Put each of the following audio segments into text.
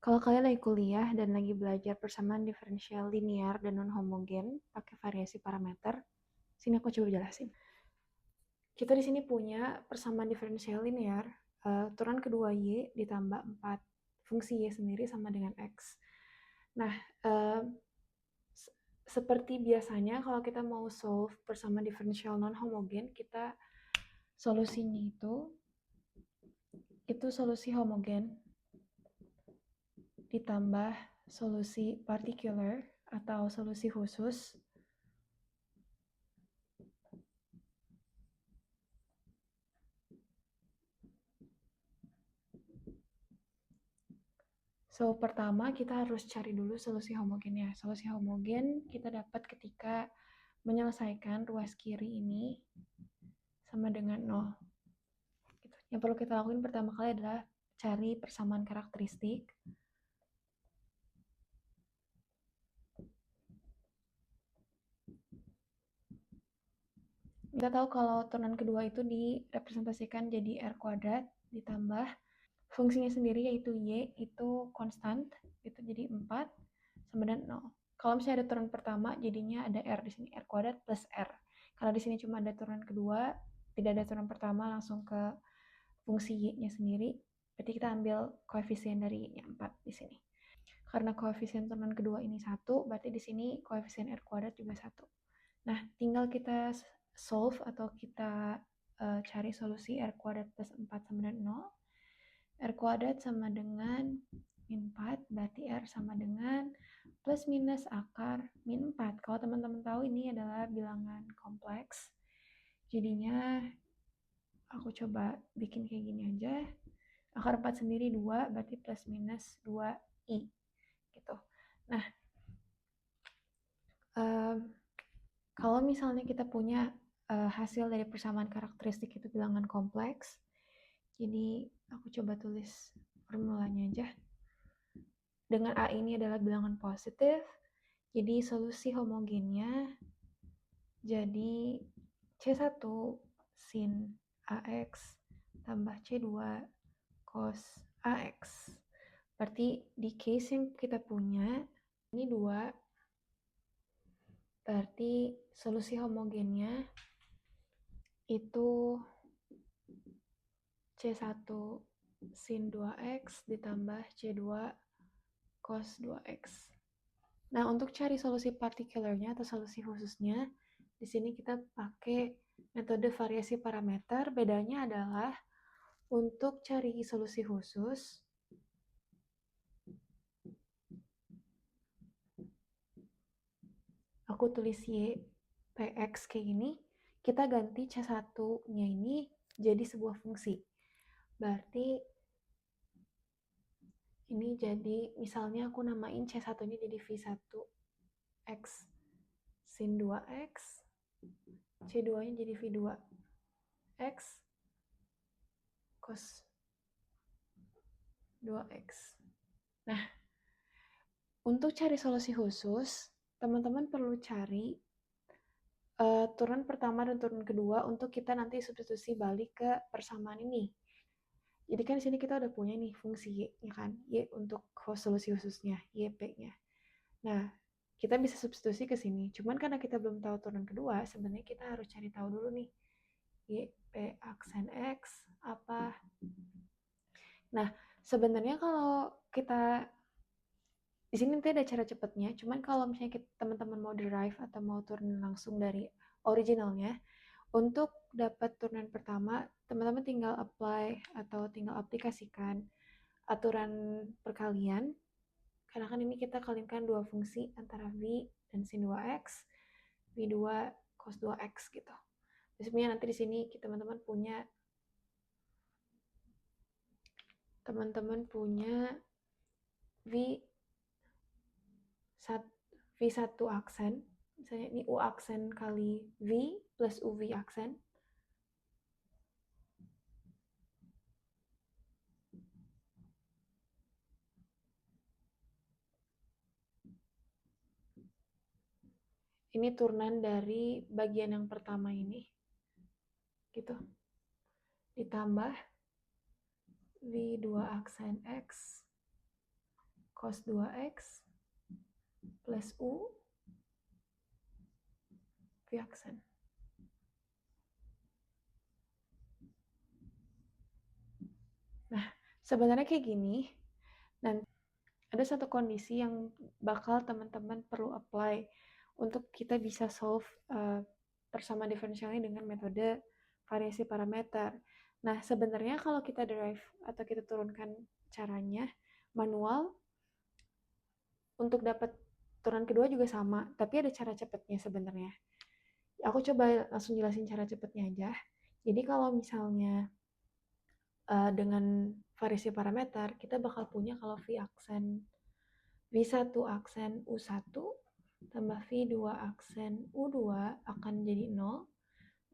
Kalau kalian lagi kuliah dan lagi belajar persamaan diferensial linear dan non-homogen pakai variasi parameter, sini aku coba jelasin. Kita di sini punya persamaan diferensial linear, turunan kedua Y ditambah 4 fungsi Y sendiri sama dengan X. Nah, seperti biasanya kalau kita mau solve persamaan diferensial non-homogen, kita solusinya itu solusi homogen ditambah solusi particular atau solusi khusus. So, pertama kita harus cari dulu solusi homogennya. Solusi homogen kita dapat ketika menyelesaikan ruas kiri ini sama dengan 0. Gitu. Yang perlu kita lakuin pertama kali adalah cari persamaan karakteristik. Kita tahu kalau turunan kedua itu direpresentasikan jadi R kuadrat ditambah fungsinya sendiri yaitu Y itu konstan, itu jadi 4 sama dengan 0. Kalau misalnya ada turunan pertama jadinya ada R di sini, R kuadrat plus R. Karena di sini cuma ada turunan kedua, tidak ada turunan pertama langsung ke fungsi Y-nya sendiri, berarti kita ambil koefisien dari Y-nya 4 di sini. Karena koefisien turunan kedua ini 1, berarti di sini koefisien R kuadrat juga 1. Nah, tinggal kita solve atau kita cari solusi R kuadrat plus 4 sama dengan 0. R kuadrat sama dengan min 4, berarti R sama dengan plus minus akar min 4. Kalau teman-teman tahu ini adalah bilangan kompleks, jadinya aku coba bikin kayak gini aja. Akar 4 sendiri 2, berarti plus minus 2i. Gitu. Nah, kalau misalnya kita punya hasil dari persamaan karakteristik itu bilangan kompleks, jadi aku coba tulis formulanya aja. Dengan A ini adalah bilangan positif, jadi solusi homogennya jadi C1 sin AX tambah C2 cos AX. Berarti di case yang kita punya, ini 2, berarti solusi homogennya itu C1 sin 2X ditambah C2 cos 2X. Nah, untuk cari solusi partikularnya atau solusi khususnya, di sini kita pakai metode variasi parameter. Bedanya adalah untuk cari solusi khusus, aku tulis Y, PX kayak gini, kita ganti C1-nya ini jadi sebuah fungsi. Berarti ini jadi, misalnya aku namain C1 ini jadi V1X sin 2X, C2-nya jadi V2X cos 2X. Nah, untuk cari solusi khusus, teman-teman perlu cari turunan pertama dan turunan kedua untuk kita nanti substitusi balik ke persamaan ini. Jadi kan di sini kita udah punya nih fungsi Y-nya kan, Y untuk solusi khususnya, YP-nya. Nah, kita bisa substitusi ke sini. Cuman karena kita belum tahu turunan kedua, sebenarnya kita harus cari tahu dulu nih, YP aksen X apa. Nah, sebenarnya kalau kita di sini nanti ada cara cepatnya, cuman kalau misalnya teman-teman mau derive atau mau turun langsung dari originalnya, untuk dapat turunan pertama, teman-teman tinggal apply atau tinggal aplikasikan aturan perkalian, karena kan ini kita kalikan dua fungsi antara V dan sin 2X, V2 cos 2X gitu. Sebenarnya nanti di sini teman-teman punya V1 aksen, misalnya ini U aksen kali V plus UV aksen. Ini turunan dari bagian yang pertama ini, gitu. Ditambah V2 aksen X cos 2x plus U V aksen. Nah, sebenarnya kayak gini, dan ada satu kondisi yang bakal teman-teman perlu apply untuk kita bisa solve persamaan diferensialnya dengan metode variasi parameter. Nah, sebenarnya kalau kita derive atau kita turunkan caranya manual, untuk dapat turunan kedua juga sama, tapi ada cara cepatnya sebenarnya. Aku coba langsung jelasin cara cepatnya aja. Jadi kalau misalnya dengan variasi parameter, kita bakal punya kalau V1 aksen U1 tambah V2 aksen U2 akan jadi 0.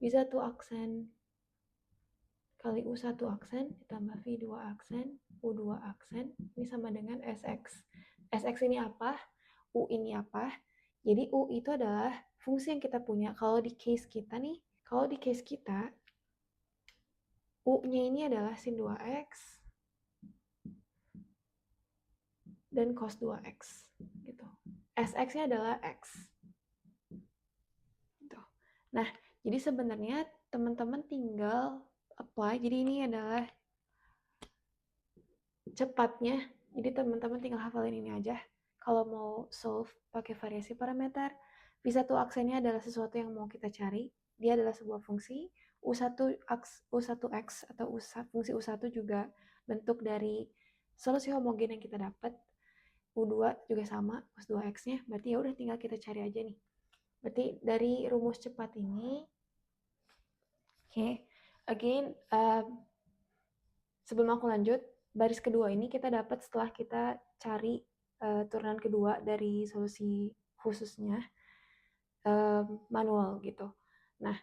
V1 aksen kali U1 aksen ditambah V2 aksen U2 aksen, ini sama dengan SX. SX ini apa? U ini apa? Jadi U itu adalah fungsi yang kita punya. Kalau di case kita nih, U-nya ini adalah sin 2x dan cos 2x gitu. SX-nya adalah x. Gitu. Nah, jadi sebenarnya teman-teman tinggal apply. Jadi ini adalah cepatnya. Jadi teman-teman tinggal hafalin ini aja. Kalau mau solve pakai variasi parameter, V1 aksennya adalah sesuatu yang mau kita cari. Dia adalah sebuah fungsi. U1x atau fungsi U1 juga bentuk dari solusi homogen yang kita dapat. U2 juga sama, cos 2x-nya. Berarti ya udah tinggal kita cari aja nih. Berarti dari rumus cepat ini, again, sebelum aku lanjut, baris kedua ini kita dapat setelah kita cari turunan kedua dari solusi khususnya manual gitu. Nah,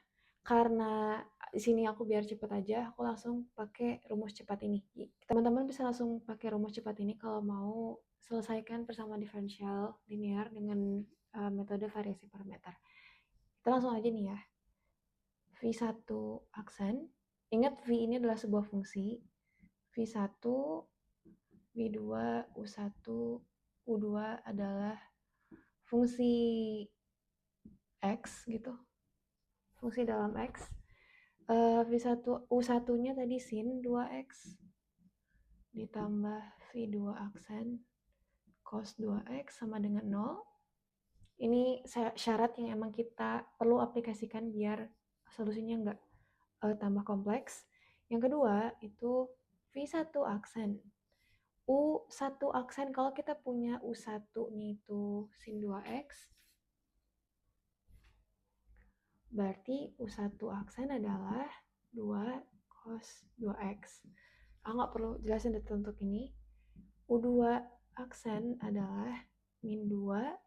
karena di sini aku biar cepat aja, aku langsung pakai rumus cepat ini. Teman-teman bisa langsung pakai rumus cepat ini kalau mau selesaikan persamaan diferensial linear dengan metode variasi parameter. Kita langsung aja nih ya. V1 aksen, ingat V ini adalah sebuah fungsi. V1, V2, U1, U2 adalah fungsi X gitu. Fungsi dalam X. V1, U1-nya tadi sin 2X ditambah V2 aksen cos 2X sama dengan 0. Ini syarat yang emang kita perlu aplikasikan biar solusinya nggak tambah kompleks. Yang kedua itu V1 aksen. U1 aksen, kalau kita punya U1-nya itu sin 2X, berarti U1 aksen adalah 2 cos 2X. Aku nggak perlu jelasin detail untuk ini. U2 aksen adalah min 2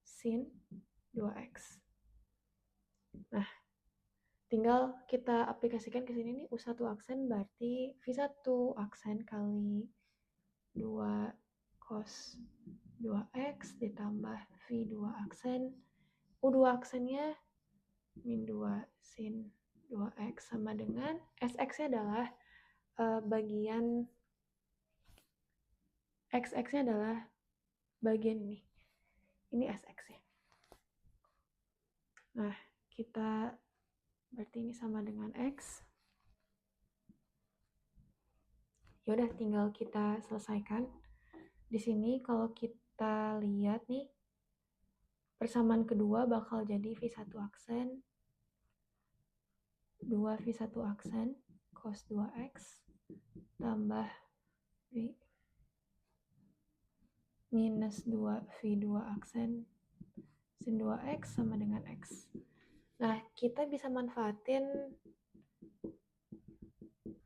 sin 2X. Nah, tinggal kita aplikasikan ke sini nih, U1 aksen berarti V1 aksen kali 2 cos 2X ditambah V2 aksen. U2 aksennya min 2 sin 2X sama dengan SX-nya adalah bagian XX-nya adalah bagian ini. Ini SX-nya. Nah, kita berarti ini sama dengan X. Ya udah tinggal kita selesaikan. Di sini kalau kita lihat nih, persamaan kedua bakal jadi V1 aksen 2 V1 aksen cos 2X tambah V minus 2 V2 aksen sin 2X sama dengan X. Nah, kita bisa manfaatin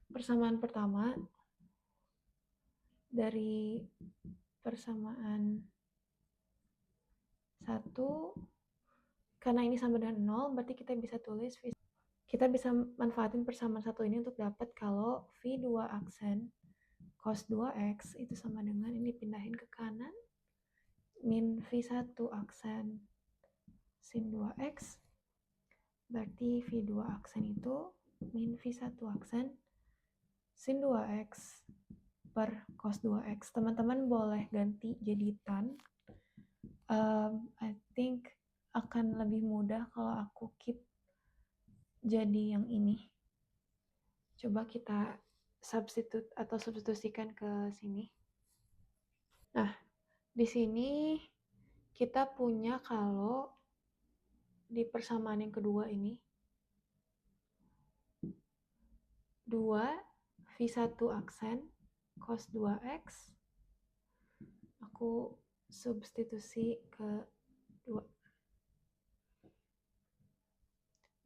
persamaan pertama dari persamaan 1, karena ini sama dengan 0, berarti kita bisa tulis, kita bisa manfaatin persamaan 1 ini untuk dapat kalau V2 aksen cos 2X itu sama dengan, ini pindahin ke kanan, min V1 aksen sin 2X, berarti V2 aksen itu min V1 aksen sin 2X per cos 2x. Teman-teman boleh ganti jadi tan. I think akan lebih mudah kalau aku keep jadi yang ini. Coba kita substitusikan ke sini. Nah, di sini kita punya kalau di persamaan yang kedua ini 2 V1 aksen cos 2x, aku substitusi ke 2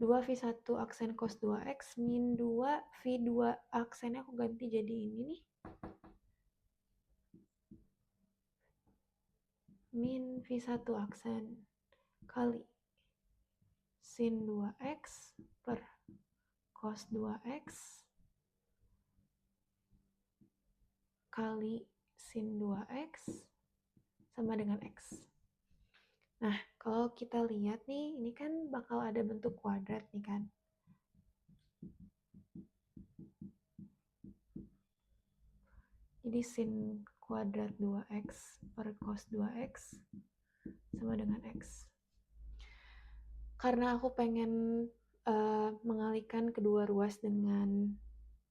V1 aksen cos 2x min 2 V2 aksennya aku ganti jadi ini nih, min V1 aksen kali sin 2x per cos 2x kali sin 2x sama dengan x. Nah, kalau kita lihat nih, ini kan bakal ada bentuk kuadrat nih kan. Jadi sin kuadrat 2x per cos 2x sama dengan x. Karena aku pengen mengalihkan kedua ruas dengan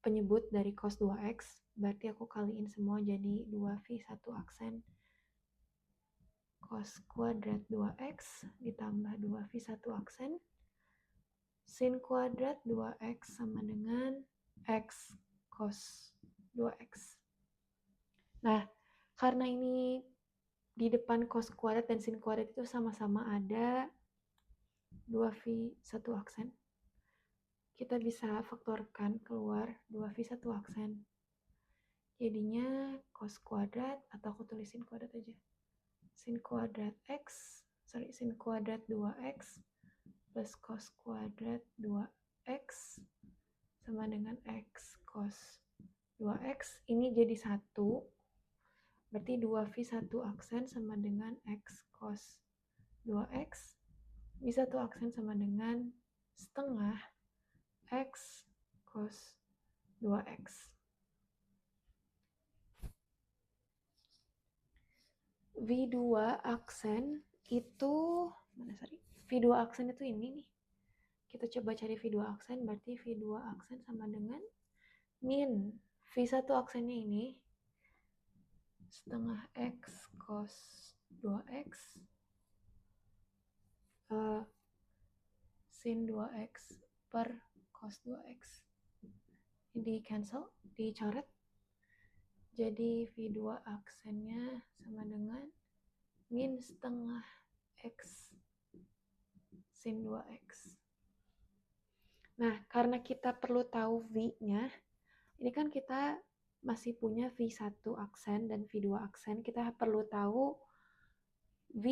penyebut dari cos 2x, berarti aku kaliin semua jadi 2V1 aksen cos kuadrat 2x ditambah 2V1 aksen sin kuadrat 2x sama dengan x cos 2x. Nah, karena ini di depan cos kuadrat dan sin kuadrat itu sama-sama ada 2V1 aksen, kita bisa faktorkan keluar 2V1 aksen. Jadinya cos kuadrat, atau aku tulisin kuadrat aja, sin kuadrat 2x plus cos kuadrat 2x sama dengan x cos 2x. Ini jadi 1, berarti 2V1 aksen sama dengan x cos 2x. V1 aksen sama dengan setengah x cos 2x. V2 aksen itu V2 aksen itu ini nih. Kita coba cari V2 aksen, berarti V2 aksen sama dengan min V1 aksennya ini setengah x cos 2x sin 2x per cos 2x. Ini di cancel, dicoret. Jadi V2 aksennya sama dengan min setengah x sin 2x. Nah, karena kita perlu tahu V-nya, ini kan kita masih punya V1 aksen dan V2 aksen. Kita perlu tahu V,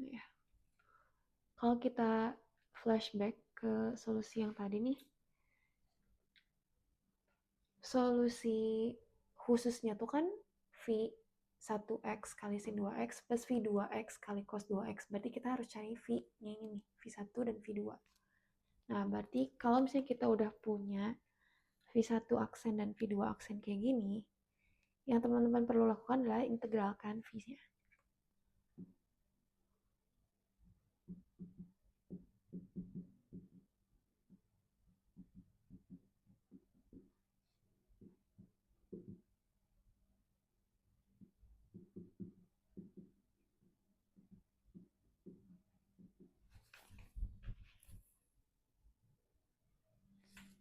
ya. Kalau kita flashback ke solusi yang tadi nih, solusi khususnya tuh kan V1x kali sin 2x plus V2x kali cos 2x. Berarti kita harus cari V-nya ini nih, V1 dan V2. Nah, berarti kalau misalnya kita udah punya V1 aksen dan V2 aksen kayak gini, yang teman-teman perlu lakukan adalah integralkan V-nya.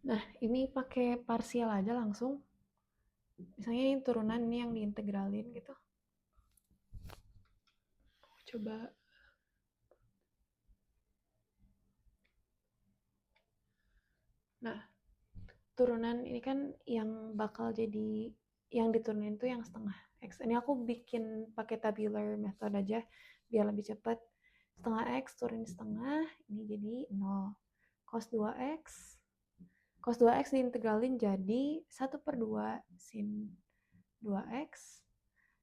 Nah, ini pakai parsial aja langsung. Misalnya ini turunan ini yang diintegralin gitu. Coba. Nah, turunan ini kan yang bakal jadi, yang diturunin itu yang setengah x. Ini aku bikin pakai tabular method aja biar lebih cepat. Setengah x turun setengah, ini jadi 0. Cos 2x. Cos 2x diintegralin jadi 1/2 sin 2x.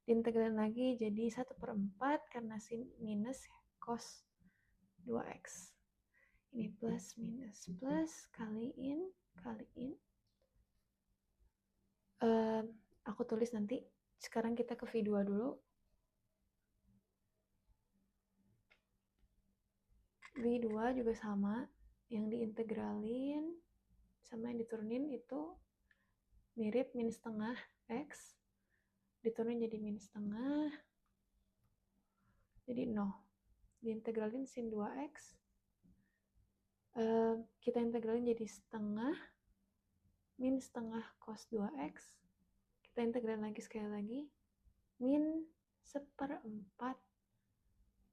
Diintegralin lagi jadi 1/4 karena sin minus cos 2x. Ini plus minus plus kaliin Aku tulis nanti. Sekarang kita ke V2 dulu. V2 juga sama, yang diintegralin sama yang diturunin itu mirip, min setengah X diturunin jadi min setengah, jadi 0. Diintegralin sin 2X, kita integralin jadi setengah min setengah cos 2X, kita integralin lagi sekali lagi, min 1/4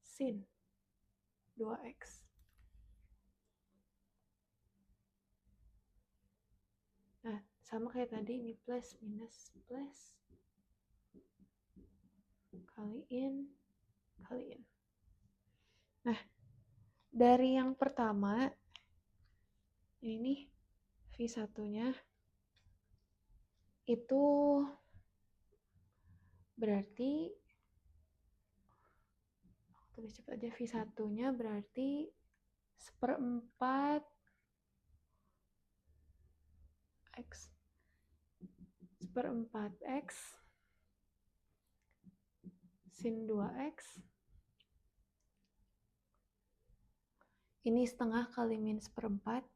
sin 2X. Nah, sama kayak tadi, ini plus minus plus, kaliin. Nah, dari yang pertama, ini V1-nya itu berarti, tulis cepat aja, V1-nya berarti 1/4 X 1/4 X sin 2X. Ini setengah kali min 1/4,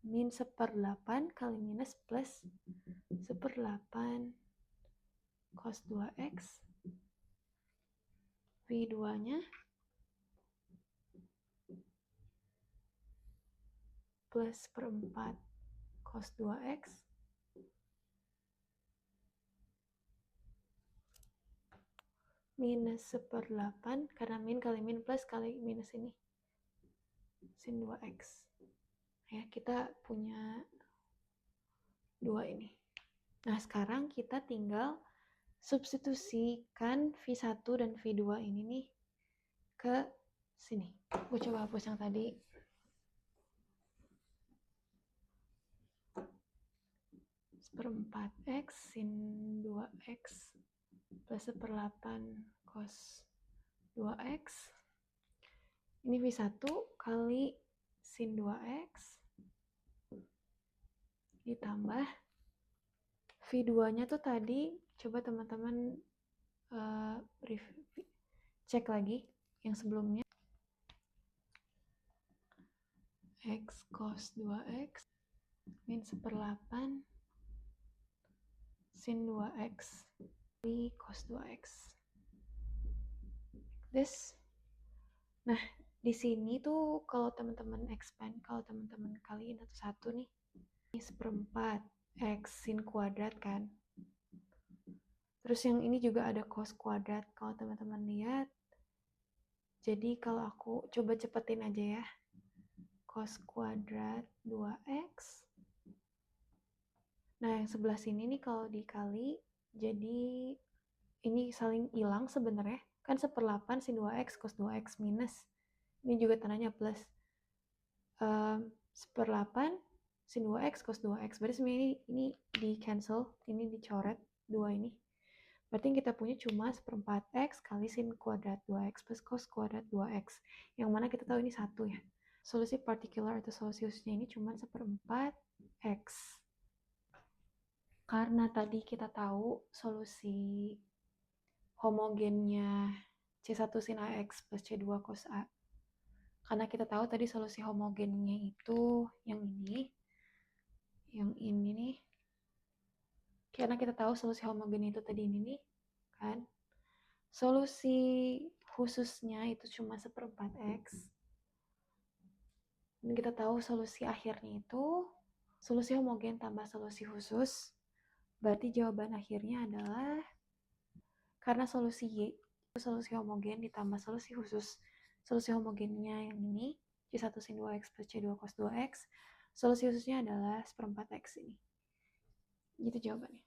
min 1/8 kali minus plus 1/8 cos 2X. V2-nya plus 1/4 cos 2X minus 1/8, karena min kali min plus kali minus ini, sin 2X. Ya, kita punya 2 ini. Nah, sekarang kita tinggal substitusikan V1 dan V2 ini nih ke sini. Gue coba hapus yang tadi. Seperempat X sin 2X plus 1/8 cos 2X. Ini V1 kali sin 2X ditambah V2-nya tuh tadi, coba teman-teman cek lagi yang sebelumnya. X cos 2X min 1/8 sin 2X di cos 2X. This. Nah, di sini tuh kalau teman-teman expand, kalau teman-teman kaliin satu-satu nih, ini 1/4 X sin kuadrat kan. Terus yang ini juga ada cos kuadrat, kalau teman-teman lihat. Jadi kalau aku coba cepetin aja ya. Cos kuadrat 2X. Nah, yang sebelah sini nih kalau dikali, jadi ini saling hilang sebenarnya. Kan 1/8 sin 2X cos 2X minus. Ini juga tandanya plus. 1/8 sin 2X cos 2X. Berarti sebenarnya ini di cancel, ini dicoret 2 ini. Berarti yang kita punya cuma 1/4 X kali sin kuadrat 2X plus cos kuadrat 2X. Yang mana kita tahu ini 1 ya. Solusi partikular atau solusi khususnya ini cuma 1/4 X. Karena tadi kita tahu solusi homogennya C1 sin AX plus C2 cos A. Karena kita tahu tadi solusi homogennya itu yang ini nih. Karena kita tahu solusi homogen itu tadi ini nih, kan. Solusi khususnya itu cuma 1/4 X. Dan kita tahu solusi akhirnya itu solusi homogen tambah solusi khusus. Berarti jawaban akhirnya adalah, karena solusi Y itu solusi homogen ditambah solusi khusus. Solusi homogennya yang ini, C1 sin 2X plus C2 cos 2X. Solusi khususnya adalah 1/4 X ini. Gitu jawabannya.